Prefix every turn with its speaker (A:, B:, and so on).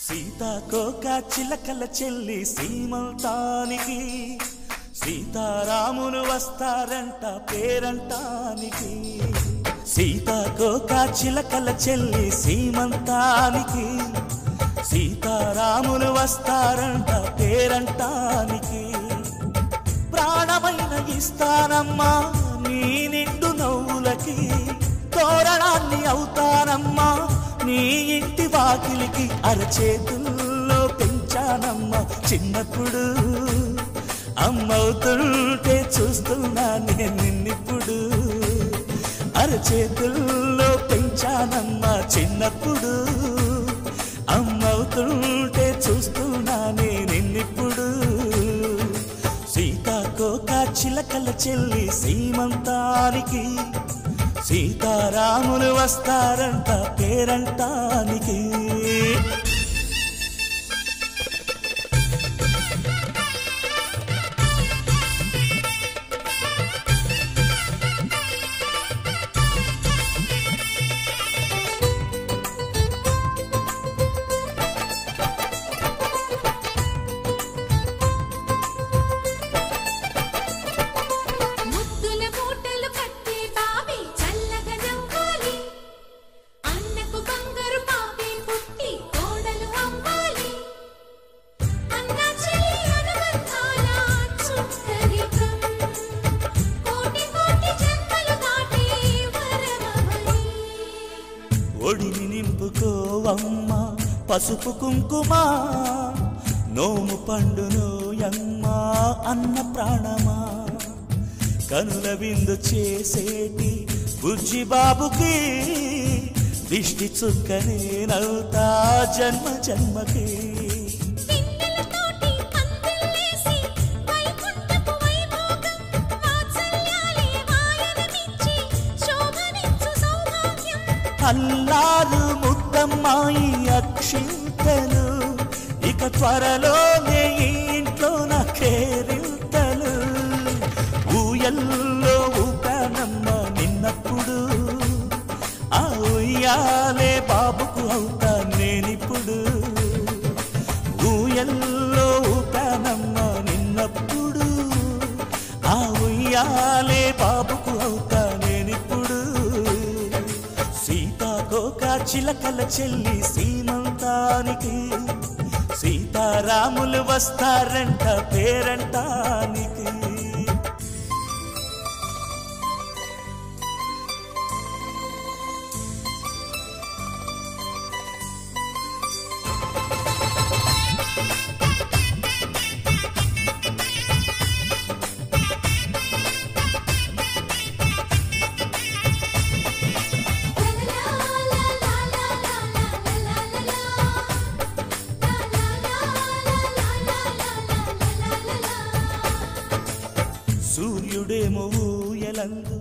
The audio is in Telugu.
A: సీతాకోక చిలకల చెల్లి సీమంతానికి సీతారాములు వస్తారంట పేరంటానికి. సీతాకోక చిలకల చెల్లి సీమంతానికి సీతారాములు వస్తారంట పేరంటానికి. ప్రాణమైన ఇస్తానమ్మా నీ నిండు నవ్వులకి, తోరణాన్ని అవుతానమ్మా నీ ఇంటి వాకిలికి. అరచేతుల్లో పెంచానమ్మా చిన్నప్పుడు, అమ్మవుతుంటే చూస్తున్నా నేను నిన్నిప్పుడు. అరచేతుల్లో పెంచానమ్మా చిన్నప్పుడు, అమ్మవుతుంటే చూస్తున్నా నేను నిన్నిప్పుడు. సీతాకోక చిలకల చెల్లి సీమంతానికి సీతారాములు వస్తారంట పేరంటానికి. ఒడిని నింపుకోవమ్మా పసుపు కుంకుమ, నోము పండునోయమ్మా అన్న ప్రాణమా. కనుల విందు చేసేటి బుజ్జి బాబుకి దిష్టి చుక్కనేనవుతా జన్మ జన్మకి. అల్లారు ముద్దమ్మాయి అక్షింతలు, ఇక త్వరలోనే ఇంట్లో నా కేరింతలు. ఊయల్లో ఊపానమ్మ నిన్నప్పుడు, ఆ ఉయ్యాలే బాబుకు అవుతా నేనిప్పుడు. ఊయల్లో ఊపానమ్మ నిన్నప్పుడు, ఆ ఉయ్యాలే బాబుకు అవుతా నేనిప్పుడు. సీతాకోక చిలకల చెల్లి సీమంతానికి సీతారాములు వస్తారంట పేరంటానికి. సూర్యుడేమో ఊయలందు